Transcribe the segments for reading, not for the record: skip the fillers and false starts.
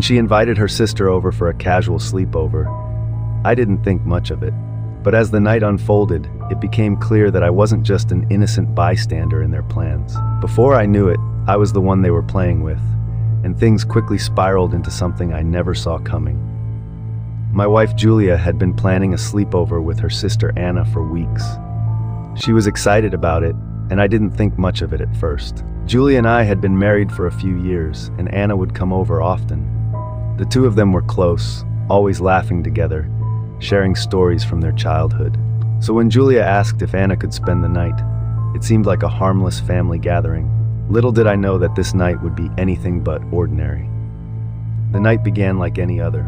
She invited her sister over for a casual sleepover. I didn't think much of it, but as the night unfolded, it became clear that I wasn't just an innocent bystander in their plans. Before I knew it, I was the one they were playing with, and things quickly spiraled into something I never saw coming. My wife Julia had been planning a sleepover with her sister Anna for weeks. She was excited about it, and I didn't think much of it at first. Julia and I had been married for a few years, and Anna would come over often. The two of them were close, always laughing together, sharing stories from their childhood. So when Julia asked if Anna could spend the night, it seemed like a harmless family gathering. Little did I know that this night would be anything but ordinary. The night began like any other.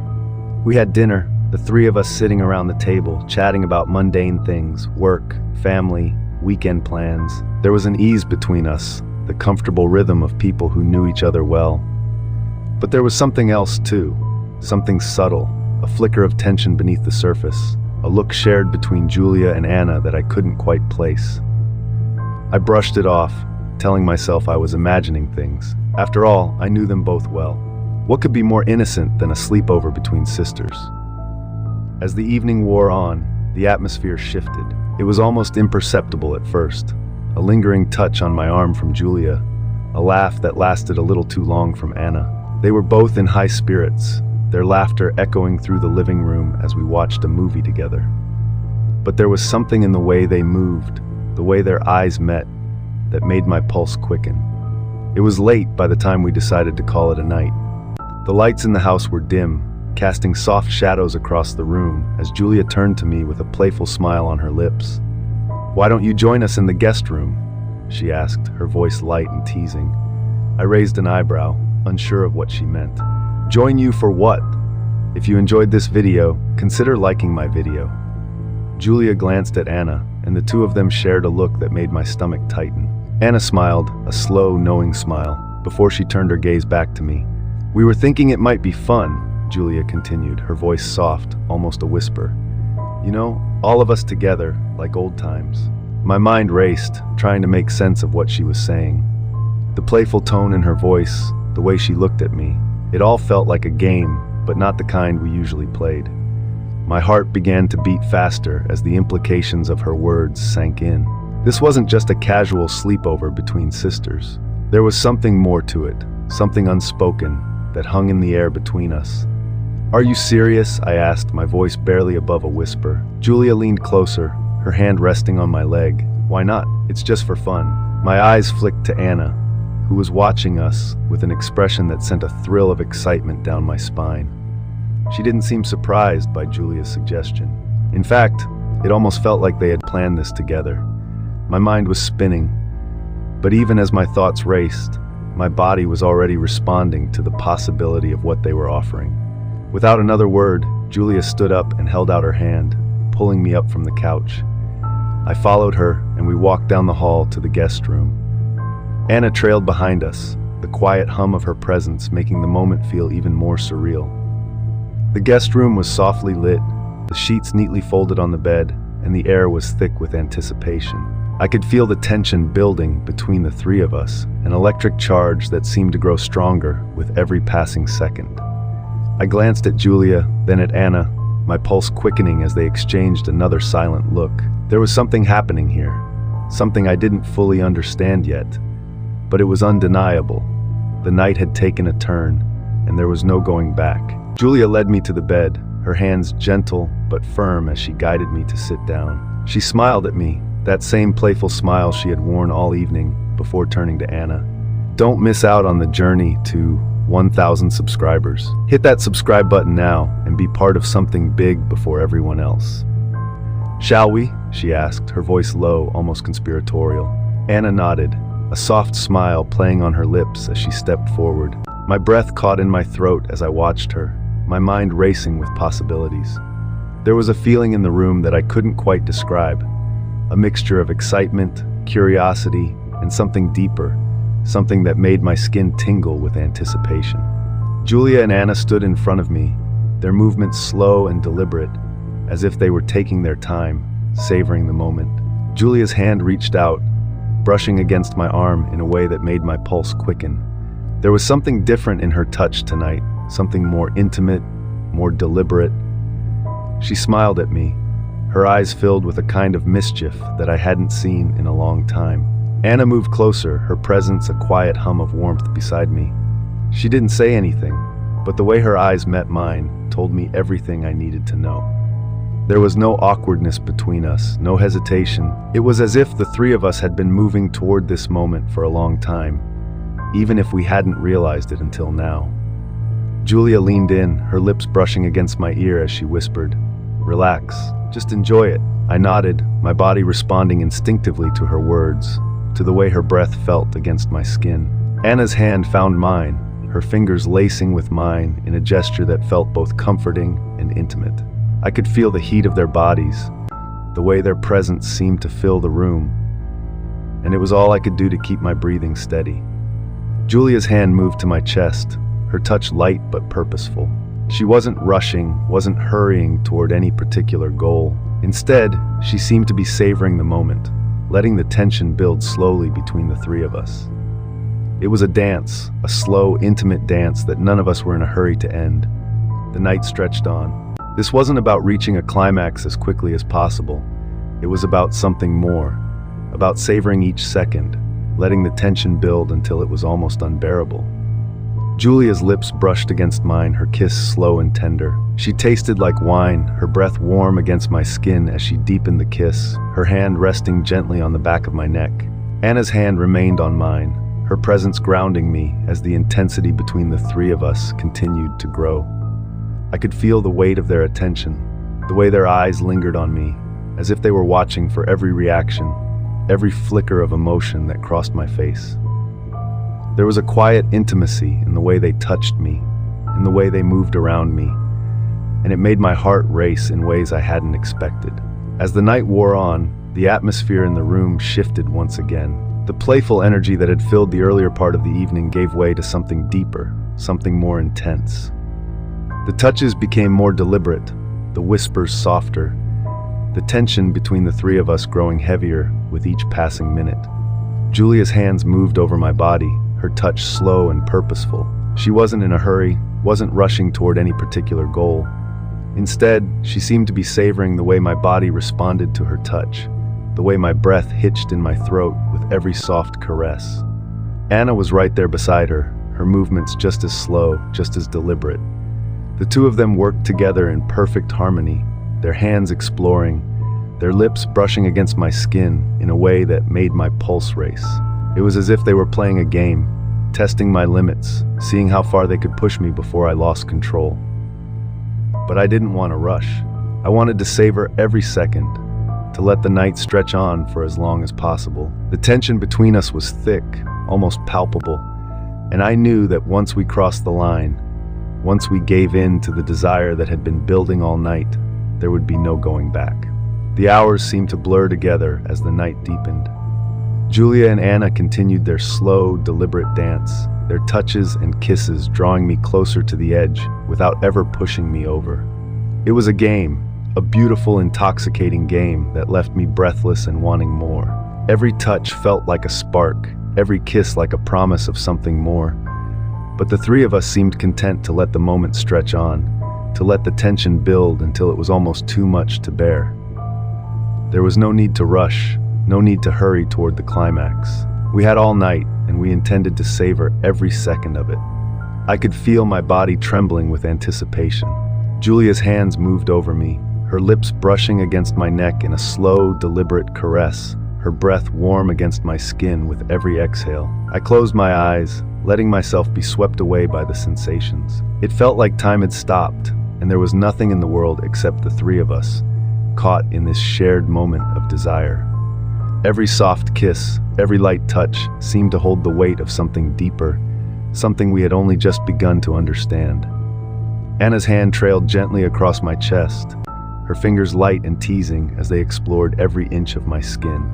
We had dinner, the three of us sitting around the table, chatting about mundane things, work, family, weekend plans. There was an ease between us, the comfortable rhythm of people who knew each other well. But there was something else too, something subtle, a flicker of tension beneath the surface, a look shared between Julia and Anna that I couldn't quite place. I brushed it off, telling myself I was imagining things. After all, I knew them both well. What could be more innocent than a sleepover between sisters? As the evening wore on, the atmosphere shifted. It was almost imperceptible at first. A lingering touch on my arm from Julia, a laugh that lasted a little too long from Anna. They were both in high spirits, their laughter echoing through the living room as we watched a movie together. But there was something in the way they moved, the way their eyes met, that made my pulse quicken. It was late by the time we decided to call it a night. The lights in the house were dim, casting soft shadows across the room as Julia turned to me with a playful smile on her lips. "Why don't you join us in the guest room?" she asked, her voice light and teasing. I raised an eyebrow, unsure of what she meant. "Join you for what? If you enjoyed this video, consider liking my video." Julia glanced at Anna, and the two of them shared a look that made my stomach tighten. Anna smiled, a slow, knowing smile, before she turned her gaze back to me. "We were thinking it might be fun," Julia continued, her voice soft, almost a whisper. "You know, all of us together, like old times." My mind raced, trying to make sense of what she was saying. The playful tone in her voice, the way she looked at me, it all felt like a game, but not the kind we usually played. My heart began to beat faster as the implications of her words sank in. This wasn't just a casual sleepover between sisters. There was something more to it, something unspoken, that hung in the air between us. "Are you serious?" I asked, my voice barely above a whisper. Julia leaned closer, her hand resting on my leg. "Why not? It's just for fun." My eyes flicked to Anna, who was watching us with an expression that sent a thrill of excitement down my spine. She didn't seem surprised by Julia's suggestion. In fact, it almost felt like they had planned this together. My mind was spinning, but even as my thoughts raced, my body was already responding to the possibility of what they were offering. Without another word, Julia stood up and held out her hand, pulling me up from the couch. I followed her, and we walked down the hall to the guest room. Anna trailed behind us, the quiet hum of her presence making the moment feel even more surreal. The guest room was softly lit, the sheets neatly folded on the bed, and the air was thick with anticipation. I could feel the tension building between the three of us, an electric charge that seemed to grow stronger with every passing second. I glanced at Julia, then at Anna, my pulse quickening as they exchanged another silent look. There was something happening here, something I didn't fully understand yet, but it was undeniable. The night had taken a turn, and there was no going back. Julia led me to the bed, her hands gentle but firm as she guided me to sit down. She smiled at me, that same playful smile she had worn all evening, before turning to Anna. "Don't miss out on the journey to 1,000 subscribers. Hit that subscribe button now and be part of something big before everyone else." "Shall we?" she asked, her voice low, almost conspiratorial. Anna nodded, a soft smile playing on her lips as she stepped forward. My breath caught in my throat as I watched her, my mind racing with possibilities. There was a feeling in the room that I couldn't quite describe, a mixture of excitement, curiosity, and something deeper, something that made my skin tingle with anticipation. Julia and Anna stood in front of me, their movements slow and deliberate, as if they were taking their time, savoring the moment. Julia's hand reached out, brushing against my arm in a way that made my pulse quicken. There was something different in her touch tonight, something more intimate, more deliberate. She smiled at me, her eyes filled with a kind of mischief that I hadn't seen in a long time. Anna moved closer, her presence a quiet hum of warmth beside me. She didn't say anything, but the way her eyes met mine told me everything I needed to know. There was no awkwardness between us, no hesitation. It was as if the three of us had been moving toward this moment for a long time, even if we hadn't realized it until now. Julia leaned in, her lips brushing against my ear as she whispered, "Relax, just enjoy it." I nodded, my body responding instinctively to her words, to the way her breath felt against my skin. Anna's hand found mine, her fingers lacing with mine in a gesture that felt both comforting and intimate. I could feel the heat of their bodies, the way their presence seemed to fill the room, and it was all I could do to keep my breathing steady. Julia's hand moved to my chest, her touch light but purposeful. She wasn't rushing, wasn't hurrying toward any particular goal. Instead, she seemed to be savoring the moment, letting the tension build slowly between the three of us. It was a dance, a slow, intimate dance that none of us were in a hurry to end. The night stretched on. This wasn't about reaching a climax as quickly as possible. It was about something more, about savoring each second, letting the tension build until it was almost unbearable. Julia's lips brushed against mine, her kiss slow and tender. She tasted like wine, her breath warm against my skin as she deepened the kiss, her hand resting gently on the back of my neck. Anna's hand remained on mine, her presence grounding me as the intensity between the three of us continued to grow. I could feel the weight of their attention, the way their eyes lingered on me, as if they were watching for every reaction, every flicker of emotion that crossed my face. There was a quiet intimacy in the way they touched me, in the way they moved around me, and it made my heart race in ways I hadn't expected. As the night wore on, the atmosphere in the room shifted once again. The playful energy that had filled the earlier part of the evening gave way to something deeper, something more intense. The touches became more deliberate, the whispers softer, the tension between the three of us growing heavier with each passing minute. Julia's hands moved over my body, her touch slow and purposeful. She wasn't in a hurry, wasn't rushing toward any particular goal. Instead, she seemed to be savoring the way my body responded to her touch, the way my breath hitched in my throat with every soft caress. Anna was right there beside her, her movements just as slow, just as deliberate. The two of them worked together in perfect harmony, their hands exploring, their lips brushing against my skin in a way that made my pulse race. It was as if they were playing a game, testing my limits, seeing how far they could push me before I lost control. But I didn't want to rush. I wanted to savor every second, to let the night stretch on for as long as possible. The tension between us was thick, almost palpable, and I knew that once we crossed the line, once we gave in to the desire that had been building all night, there would be no going back. The hours seemed to blur together as the night deepened. Julia and Anna continued their slow, deliberate dance, their touches and kisses drawing me closer to the edge without ever pushing me over. It was a game, a beautiful, intoxicating game that left me breathless and wanting more. Every touch felt like a spark, every kiss like a promise of something more. But the three of us seemed content to let the moment stretch on, to let the tension build until it was almost too much to bear. There was no need to rush, no need to hurry toward the climax. We had all night, and we intended to savor every second of it. I could feel my body trembling with anticipation. Julia's hands moved over me, her lips brushing against my neck in a slow, deliberate caress, her breath warm against my skin with every exhale. I closed my eyes, letting myself be swept away by the sensations. It felt like time had stopped, and there was nothing in the world except the three of us, caught in this shared moment of desire. Every soft kiss, every light touch seemed to hold the weight of something deeper, something we had only just begun to understand. Anna's hand trailed gently across my chest, her fingers light and teasing as they explored every inch of my skin.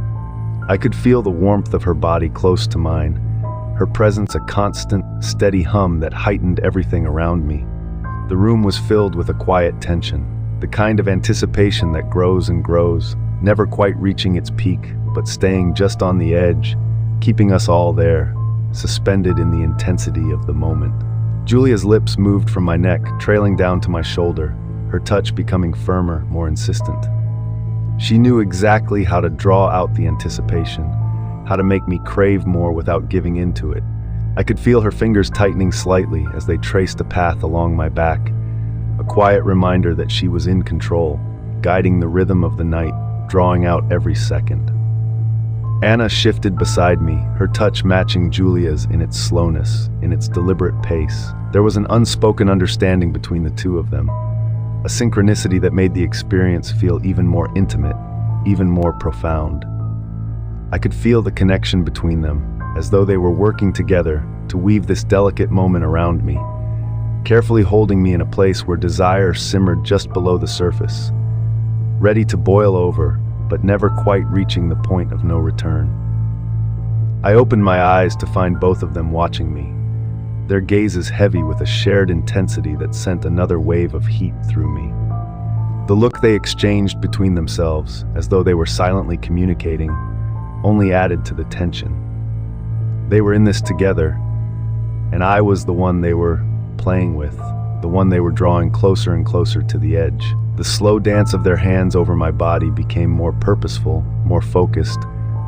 I could feel the warmth of her body close to mine, her presence a constant, steady hum that heightened everything around me. The room was filled with a quiet tension, the kind of anticipation that grows and grows, never quite reaching its peak, but staying just on the edge, keeping us all there, suspended in the intensity of the moment. Julia's lips moved from my neck, trailing down to my shoulder, her touch becoming firmer, more insistent. She knew exactly how to draw out the anticipation, how to make me crave more without giving in to it. I could feel her fingers tightening slightly as they traced a path along my back, a quiet reminder that she was in control, guiding the rhythm of the night, drawing out every second. Anna shifted beside me, her touch matching Julia's in its slowness, in its deliberate pace. There was an unspoken understanding between the two of them, a synchronicity that made the experience feel even more intimate, even more profound. I could feel the connection between them, as though they were working together to weave this delicate moment around me, carefully holding me in a place where desire simmered just below the surface, ready to boil over, but never quite reaching the point of no return. I opened my eyes to find both of them watching me, their gazes heavy with a shared intensity that sent another wave of heat through me. The look they exchanged between themselves, as though they were silently communicating, only added to the tension. They were in this together, and I was the one they were playing with, the one they were drawing closer and closer to the edge. The slow dance of their hands over my body became more purposeful, more focused,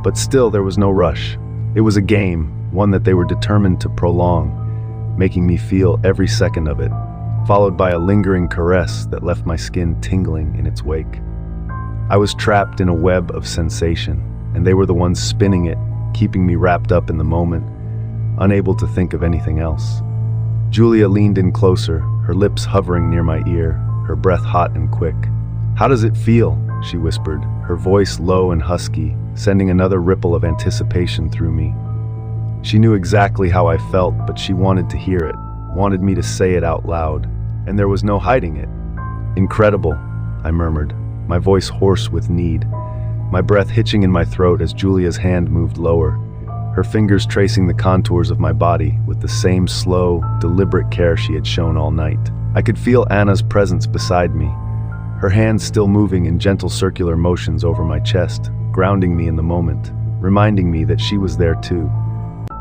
but still there was no rush. It was a game, one that they were determined to prolong, making me feel every second of it, followed by a lingering caress that left my skin tingling in its wake. I was trapped in a web of sensation, and they were the ones spinning it, keeping me wrapped up in the moment, unable to think of anything else. Julia leaned in closer, her lips hovering near my ear, her breath hot and quick. "How does it feel?" she whispered, her voice low and husky, sending another ripple of anticipation through me. She knew exactly how I felt, but she wanted to hear it, wanted me to say it out loud, and there was no hiding it. "Incredible," I murmured, my voice hoarse with need, my breath hitching in my throat as Julia's hand moved lower, her fingers tracing the contours of my body with the same slow, deliberate care she had shown all night. I could feel Anna's presence beside me, her hands still moving in gentle circular motions over my chest, grounding me in the moment, reminding me that she was there too,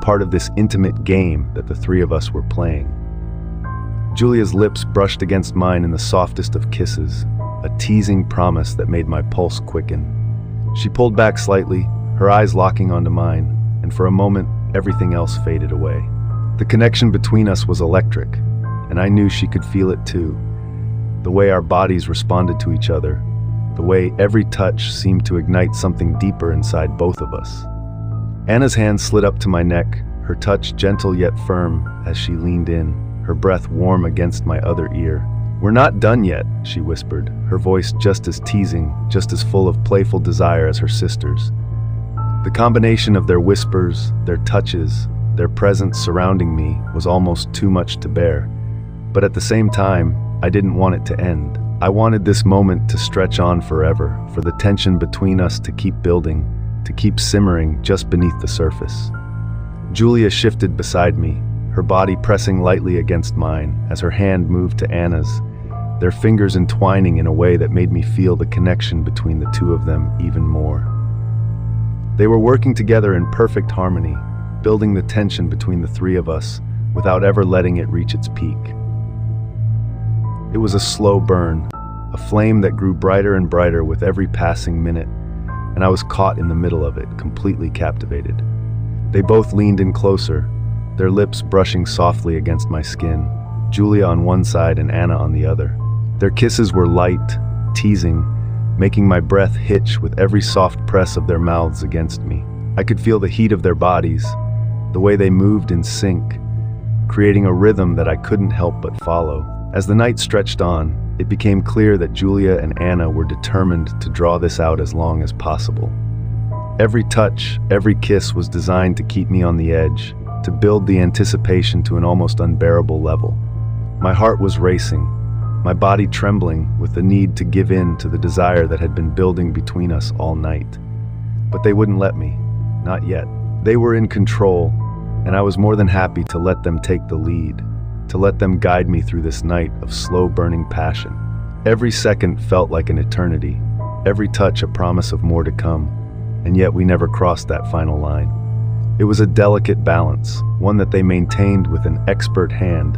part of this intimate game that the three of us were playing. Julia's lips brushed against mine in the softest of kisses, a teasing promise that made my pulse quicken. She pulled back slightly, her eyes locking onto mine, and for a moment, everything else faded away. The connection between us was electric, and I knew she could feel it too. The way our bodies responded to each other, the way every touch seemed to ignite something deeper inside both of us. Anna's hand slid up to my neck, her touch gentle yet firm as she leaned in, her breath warm against my other ear. "We're not done yet," she whispered, her voice just as teasing, just as full of playful desire as her sister's. The combination of their whispers, their touches, their presence surrounding me was almost too much to bear. But at the same time, I didn't want it to end. I wanted this moment to stretch on forever, for the tension between us to keep building, to keep simmering just beneath the surface. Julia shifted beside me, her body pressing lightly against mine as her hand moved to Anna's, their fingers entwining in a way that made me feel the connection between the two of them even more. They were working together in perfect harmony, building the tension between the three of us without ever letting it reach its peak. It was a slow burn, a flame that grew brighter and brighter with every passing minute, and I was caught in the middle of it, completely captivated. They both leaned in closer, their lips brushing softly against my skin, Julia on one side and Anna on the other. Their kisses were light, teasing, making my breath hitch with every soft press of their mouths against me. I could feel the heat of their bodies, the way they moved in sync, creating a rhythm that I couldn't help but follow. As the night stretched on, it became clear that Julia and Anna were determined to draw this out as long as possible. Every touch, every kiss was designed to keep me on the edge, to build the anticipation to an almost unbearable level. My heart was racing, my body trembling with the need to give in to the desire that had been building between us all night. But they wouldn't let me, not yet. They were in control, and I was more than happy to let them take the lead, to let them guide me through this night of slow-burning passion. Every second felt like an eternity, every touch a promise of more to come, and yet we never crossed that final line. It was a delicate balance, one that they maintained with an expert hand,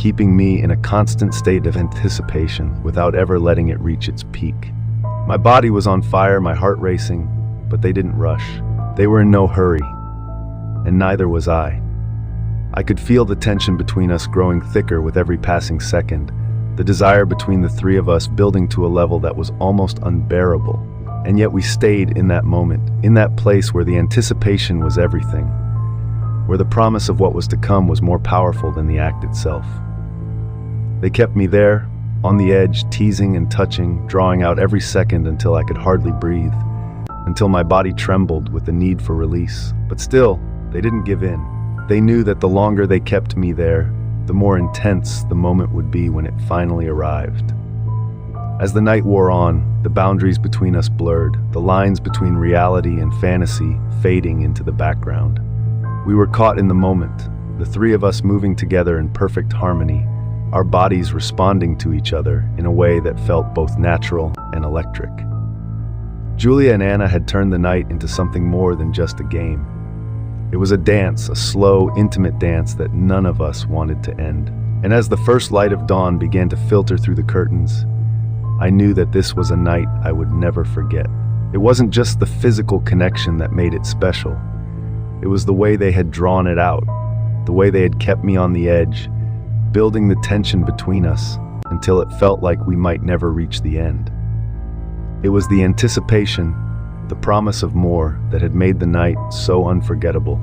keeping me in a constant state of anticipation without ever letting it reach its peak. My body was on fire, my heart racing, but they didn't rush. They were in no hurry, and neither was I. I could feel the tension between us growing thicker with every passing second, the desire between the three of us building to a level that was almost unbearable. And yet we stayed in that moment, in that place where the anticipation was everything, where the promise of what was to come was more powerful than the act itself. They kept me there, on the edge, teasing and touching, drawing out every second until I could hardly breathe, until my body trembled with the need for release. But still, they didn't give in. They knew that the longer they kept me there, the more intense the moment would be when it finally arrived. As the night wore on, the boundaries between us blurred, the lines between reality and fantasy fading into the background. We were caught in the moment, the three of us moving together in perfect harmony, our bodies responding to each other in a way that felt both natural and electric. Julia and Anna had turned the night into something more than just a game. It was a dance, a slow, intimate dance that none of us wanted to end. And as the first light of dawn began to filter through the curtains, I knew that this was a night I would never forget. It wasn't just the physical connection that made it special. It was the way they had drawn it out, the way they had kept me on the edge, building the tension between us until it felt like we might never reach the end. It was the anticipation, the promise of more, that had made the night so unforgettable.